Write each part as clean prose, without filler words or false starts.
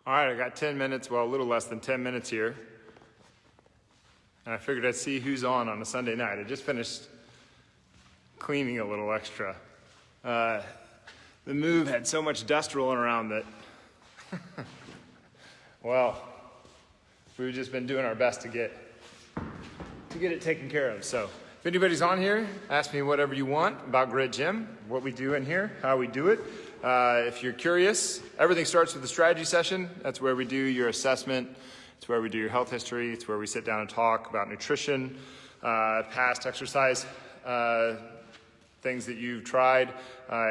All right, I got 10 minutes, well, a little less than 10 minutes here. And I figured I'd see who's on a Sunday night. I just finished cleaning a little extra. The move had so much dust rolling around that, well, we've just been doing our best to get it taken care of. So if anybody's on here, ask me whatever you want about Grit Gym, what we do in here, how we do it. If you're curious, everything starts with a strategy session. That's where we do your assessment. It's where we do your health history. It's where we sit down and talk about nutrition, past exercise, things that you've tried,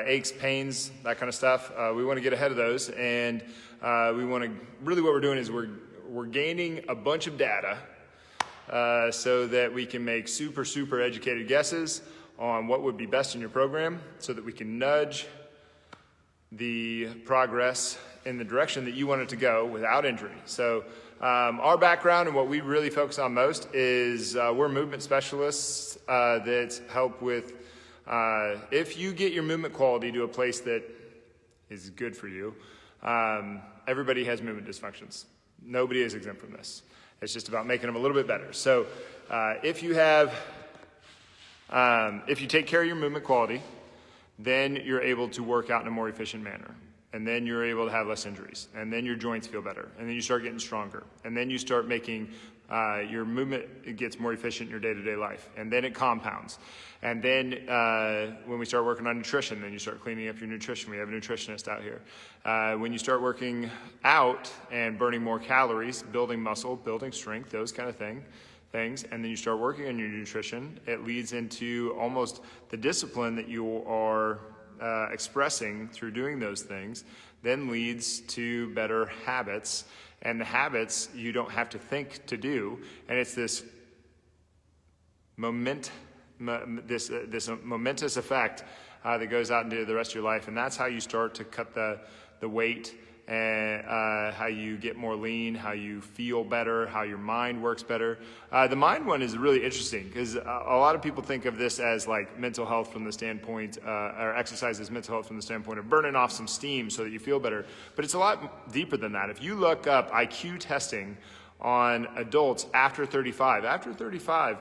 aches, pains, that kind of stuff. We want to get ahead of those, and we want to, really what we're doing is we're gaining a bunch of data so that we can make super educated guesses on what would be best in your program so that we can nudge the progress in the direction that you want it to go without injury. So our background and what we really focus on most is we're movement specialists that help with, if you get your movement quality to a place that is good for you, everybody has movement dysfunctions. Nobody is exempt from this. It's just about making them a little bit better. So if you take care of your movement quality, then you're able to work out in a more efficient manner. And then you're able to have less injuries. And then your joints feel better. And then you start getting stronger. And then you start making your movement, it gets more efficient in your day-to-day life. And then it compounds. And then when we start working on nutrition, then you start cleaning up your nutrition. We have a nutritionist out here. When you start working out and burning more calories, building muscle, building strength, those kind of things, and then you start working on your nutrition, it leads into almost the discipline that you are expressing through doing those things, then leads to better habits. And the habits you don't have to think to do, and it's this momentous effect that goes out into the rest of your life, and that's how you start to cut the weight, and how you get more lean, how you feel better, how your mind works better. The mind one is really interesting because a lot of people think of this as like mental health from the standpoint, or exercise as mental health from the standpoint of burning off some steam so that you feel better. But it's a lot deeper than that. If you look up IQ testing on adults after 35, the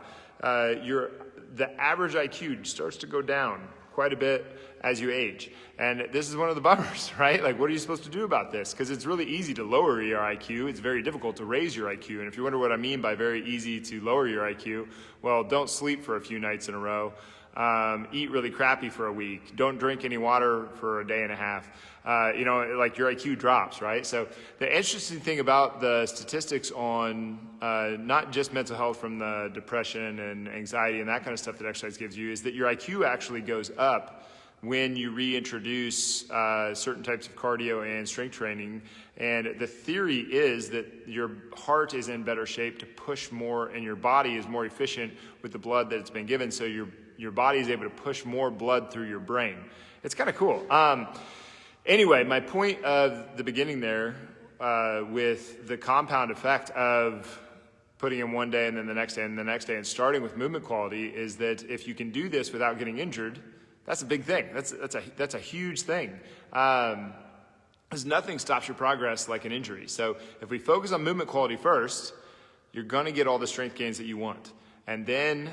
average IQ starts to go down quite a bit as you age. And this is one of the bummers, right? Like, what are you supposed to do about this? Because it's really easy to lower your IQ. It's very difficult to raise your IQ. And if you wonder what I mean by very easy to lower your IQ, well, don't sleep for a few nights in a row. Eat really crappy for a week. Don't drink any water for a day and a half. Like your IQ drops, right? So the interesting thing about the statistics on not just mental health from the depression and anxiety and that kind of stuff that exercise gives you is that your IQ actually goes up when you reintroduce certain types of cardio and strength training. And the theory is that your heart is in better shape to push more, and your body is more efficient with the blood that it's been given, so your body is able to push more blood through your brain. It's kind of cool. Anyway, my point of the beginning there with the compound effect of putting in one day and then the next day and the next day and starting with movement quality is that if you can do this without getting injured, that's a big thing. That's a huge thing. Because nothing stops your progress like an injury. So if we focus on movement quality first, you're going to get all the strength gains that you want. And then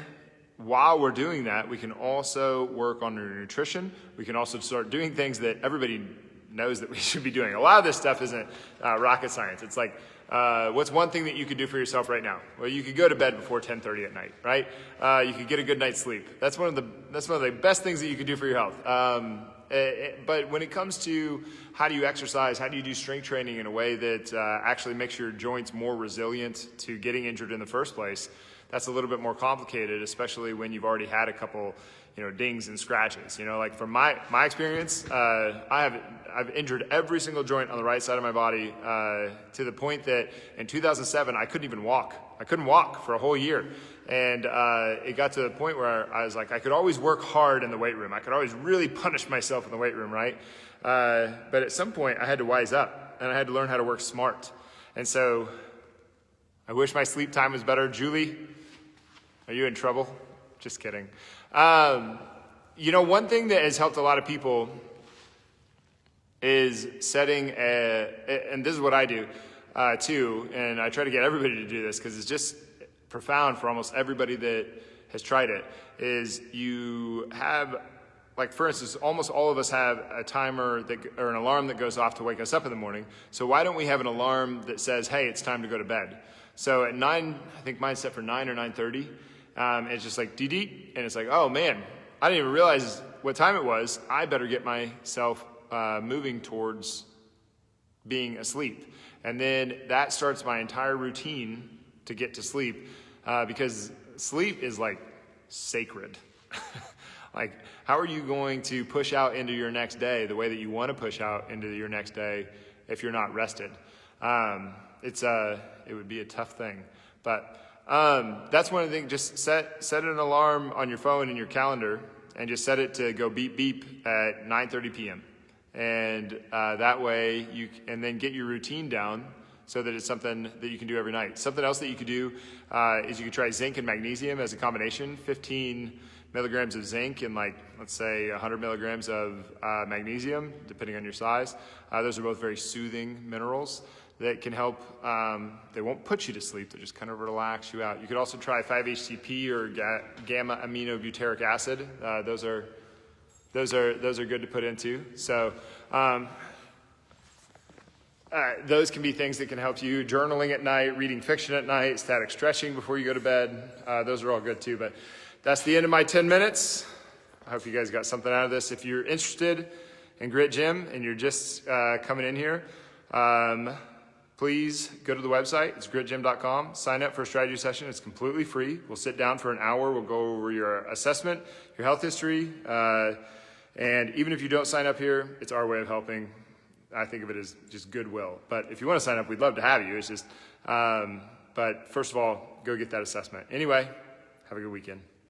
while we're doing that, we can also work on your nutrition. We can also start doing things that everybody knows that we should be doing. A lot of this stuff isn't rocket science. It's like, what's one thing that you could do for yourself right now? Well, you could go to bed before 10:30 at night, right? You could get a good night's sleep. That's one of the best things that you could do for your health. But when it comes to how do you exercise, how do you do strength training in a way that actually makes your joints more resilient to getting injured in the first place, that's a little bit more complicated, especially when you've already had a couple, dings and scratches. Like from my experience, I've injured every single joint on the right side of my body to the point that in 2007 I couldn't even walk. I couldn't walk for a whole year. And it got to the point where I was like, I could always work hard in the weight room. I could always really punish myself in the weight room, right? But at some point I had to wise up and I had to learn how to work smart. And so I wish my sleep time was better. Julie, are you in trouble? Just kidding. One thing that has helped a lot of people is setting and this is what I do too, and I try to get everybody to do this because it's just profound for almost everybody that has tried it, is you have, like for instance, almost all of us have a timer or an alarm that goes off to wake us up in the morning. So why don't we have an alarm that says, hey, it's time to go to bed? So at 9, I think mine's set for 9 or 9:30. It's just like dee and it's like, oh man, I didn't even realize what time it was. I better get myself moving towards being asleep. And then that starts my entire routine to get to sleep, because sleep is like sacred. Like, how are you going to push out into your next day the way that you want to push out into your next day if you're not rested? It would be a tough thing. But that's one of the things. Just set an alarm on your phone and your calendar, and just set it to go beep beep at 9:30 p.m. And that way and then get your routine down so that it's something that you can do every night. Something else that you could do is you could try zinc and magnesium as a combination. 15 milligrams of zinc and let's say 100 milligrams of magnesium, depending on your size. Those are both very soothing minerals that can help. They won't put you to sleep, they just kind of relax you out. You could also try 5-HTP or gamma aminobutyric acid. Those are good to put into. So those can be things that can help you. Journaling at night, reading fiction at night, static stretching before you go to bed. Those are all good too. But that's the end of my 10 minutes. I hope you guys got something out of this. If you're interested in Grit Gym and you're just coming in here, please go to the website. It's gritgym.com. Sign up for a strategy session. It's completely free. We'll sit down for an hour. We'll go over your assessment, your health history. And even if you don't sign up here, it's our way of helping. I think of it as just goodwill. But if you want to sign up, we'd love to have you. It's just, but first of all, go get that assessment. Anyway, have a good weekend.